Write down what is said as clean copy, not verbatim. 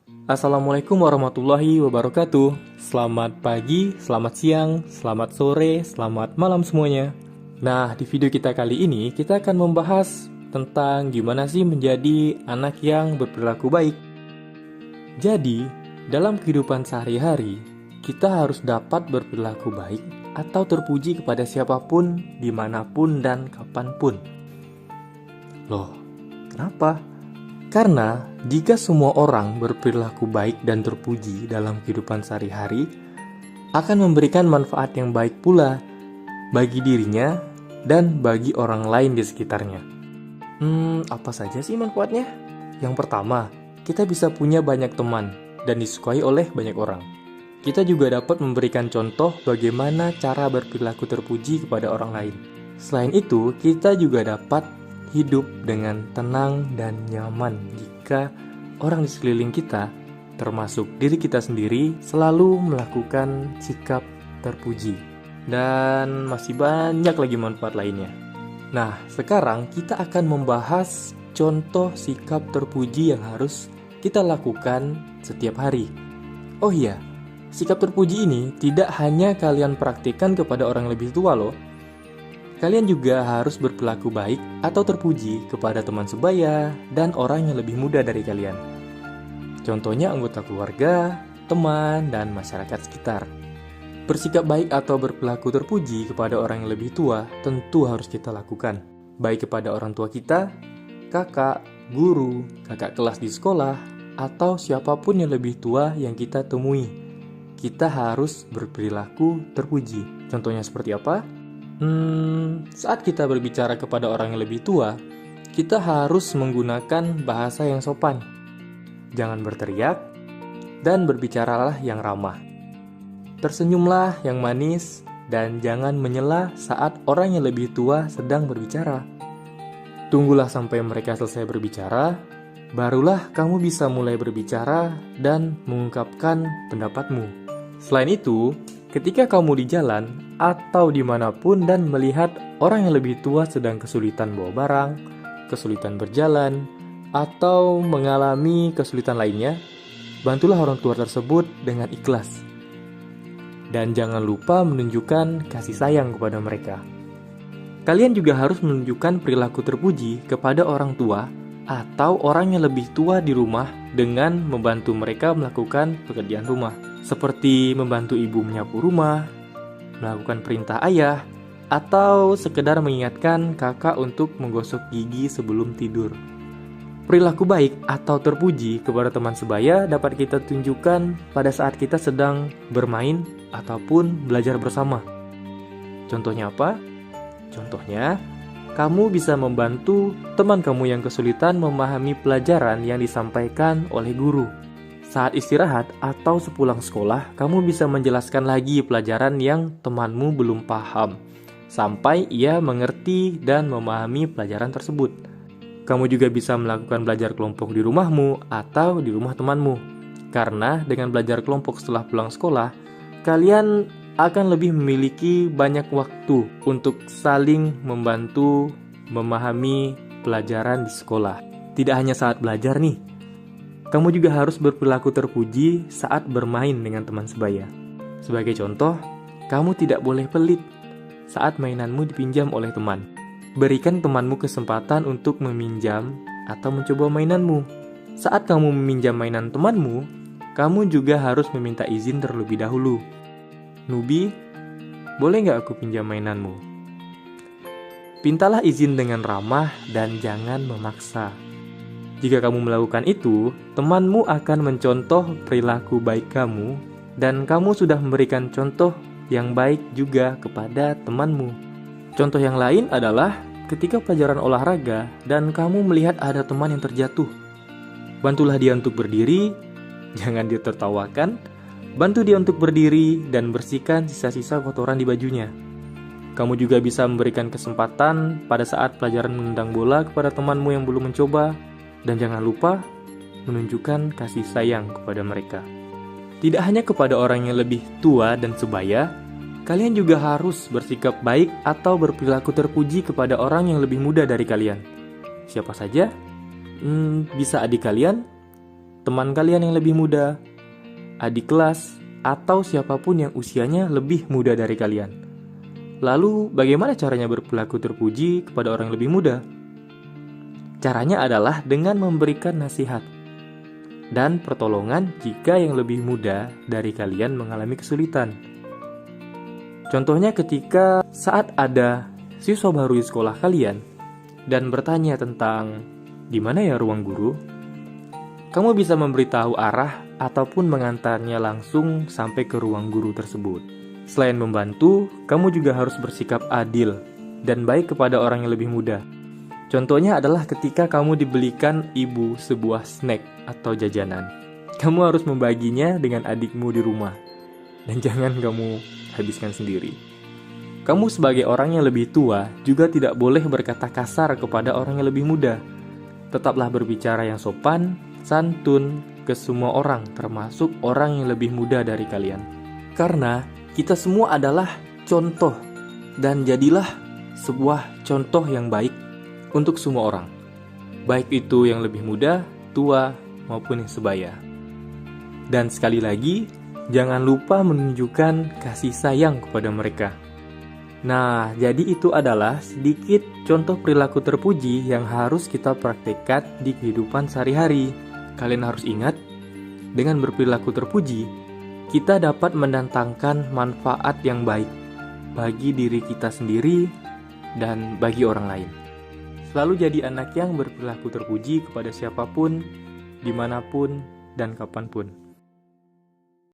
Assalamualaikum warahmatullahi wabarakatuh. Selamat pagi, selamat siang, selamat sore, selamat malam semuanya. Nah, di video kita kali ini kita akan membahas tentang gimana sih menjadi anak yang berperilaku baik. Jadi, dalam kehidupan sehari-hari, kita harus dapat berperilaku baik atau terpuji kepada siapapun, dimanapun, dan kapanpun. Loh, kenapa? Karena jika semua orang berperilaku baik dan terpuji dalam kehidupan sehari-hari, akan memberikan manfaat yang baik pula bagi dirinya dan bagi orang lain di sekitarnya. Apa saja sih manfaatnya? Yang pertama, kita bisa punya banyak teman dan disukai oleh banyak orang. Kita juga dapat memberikan contoh bagaimana cara berperilaku terpuji kepada orang lain. Selain itu, kita juga dapat hidup dengan tenang dan nyaman jika orang di sekeliling kita, termasuk diri kita sendiri, selalu melakukan sikap terpuji. Dan masih banyak lagi manfaat lainnya. Nah, sekarang kita akan membahas contoh sikap terpuji yang harus kita lakukan setiap hari. Oh iya, sikap terpuji ini tidak hanya kalian praktikkan kepada orang yang lebih tua loh. Kalian juga harus berperilaku baik atau terpuji kepada teman sebaya dan orang yang lebih muda dari kalian. Contohnya anggota keluarga, teman, dan masyarakat sekitar. Bersikap baik atau berperilaku terpuji kepada orang yang lebih tua tentu harus kita lakukan. Baik kepada orang tua kita, kakak, guru, kakak kelas di sekolah, atau siapapun yang lebih tua yang kita temui. Kita harus berperilaku terpuji. Contohnya seperti apa? Saat kita berbicara kepada orang yang lebih tua, kita harus menggunakan bahasa yang sopan. Jangan berteriak, dan berbicaralah yang ramah. Tersenyumlah yang manis, dan jangan menyela saat orang yang lebih tua sedang berbicara. Tunggulah sampai mereka selesai berbicara, barulah kamu bisa mulai berbicara dan mengungkapkan pendapatmu. Selain itu, ketika kamu di jalan atau dimanapun dan melihat orang yang lebih tua sedang kesulitan bawa barang, kesulitan berjalan, atau mengalami kesulitan lainnya, bantulah orang tua tersebut dengan ikhlas. Dan jangan lupa menunjukkan kasih sayang kepada mereka. Kalian juga harus menunjukkan perilaku terpuji kepada orang tua atau orang yang lebih tua di rumah dengan membantu mereka melakukan pekerjaan rumah. Seperti membantu ibu menyapu rumah, melakukan perintah ayah, atau sekedar mengingatkan kakak untuk menggosok gigi sebelum tidur. Perilaku baik atau terpuji kepada teman sebaya dapat kita tunjukkan pada saat kita sedang bermain ataupun belajar bersama. Contohnya apa? Contohnya, kamu bisa membantu teman kamu yang kesulitan memahami pelajaran yang disampaikan oleh guru. Saat istirahat atau sepulang sekolah, kamu bisa menjelaskan lagi pelajaran yang temanmu belum paham, sampai ia mengerti dan memahami pelajaran tersebut. Kamu juga bisa melakukan belajar kelompok di rumahmu atau di rumah temanmu. Karena dengan belajar kelompok setelah pulang sekolah, kalian akan lebih memiliki banyak waktu untuk saling membantu memahami pelajaran di sekolah. Tidak hanya saat belajar nih, kamu juga harus berperilaku terpuji saat bermain dengan teman sebaya. Sebagai contoh, kamu tidak boleh pelit saat mainanmu dipinjam oleh teman. Berikan temanmu kesempatan untuk meminjam atau mencoba mainanmu. Saat kamu meminjam mainan temanmu, kamu juga harus meminta izin terlebih dahulu. Nubi, boleh nggak aku pinjam mainanmu? Pintalah izin dengan ramah dan jangan memaksa. Jika kamu melakukan itu, temanmu akan mencontoh perilaku baik kamu dan kamu sudah memberikan contoh yang baik juga kepada temanmu. Contoh yang lain adalah ketika pelajaran olahraga dan kamu melihat ada teman yang terjatuh. Bantulah dia untuk berdiri, jangan ditertawakan. Bantu dia untuk berdiri dan bersihkan sisa-sisa kotoran di bajunya. Kamu juga bisa memberikan kesempatan pada saat pelajaran menendang bola kepada temanmu yang belum mencoba. Dan jangan lupa menunjukkan kasih sayang kepada mereka. Tidak hanya kepada orang yang lebih tua dan sebaya, kalian juga harus bersikap baik atau berperilaku terpuji kepada orang yang lebih muda dari kalian. Siapa saja? Bisa adik kalian, teman kalian yang lebih muda, adik kelas, atau siapapun yang usianya lebih muda dari kalian. Lalu, bagaimana caranya berperilaku terpuji kepada orang yang lebih muda? Caranya adalah dengan memberikan nasihat dan pertolongan jika yang lebih muda dari kalian mengalami kesulitan. Contohnya ketika saat ada siswa baru di sekolah kalian dan bertanya tentang di mana ya ruang guru, kamu bisa memberitahu arah ataupun mengantarnya langsung sampai ke ruang guru tersebut. Selain membantu, kamu juga harus bersikap adil dan baik kepada orang yang lebih muda. Contohnya adalah ketika kamu dibelikan ibu sebuah snack atau jajanan. Kamu harus membaginya dengan adikmu di rumah. Dan jangan kamu habiskan sendiri. Kamu sebagai orang yang lebih tua juga tidak boleh berkata kasar kepada orang yang lebih muda. Tetaplah berbicara yang sopan, santun ke semua orang, termasuk orang yang lebih muda dari kalian. Karena kita semua adalah contoh, dan jadilah sebuah contoh yang baik untuk semua orang, baik itu yang lebih muda, tua, maupun yang sebaya. Dan sekali lagi, jangan lupa menunjukkan kasih sayang kepada mereka. Nah, jadi itu adalah sedikit contoh perilaku terpuji yang harus kita praktekkan di kehidupan sehari-hari. Kalian harus ingat, dengan berperilaku terpuji, kita dapat mendatangkan manfaat yang baik bagi diri kita sendiri dan bagi orang lain. Selalu jadi anak yang berperilaku terpuji kepada siapapun, dimanapun, dan kapanpun.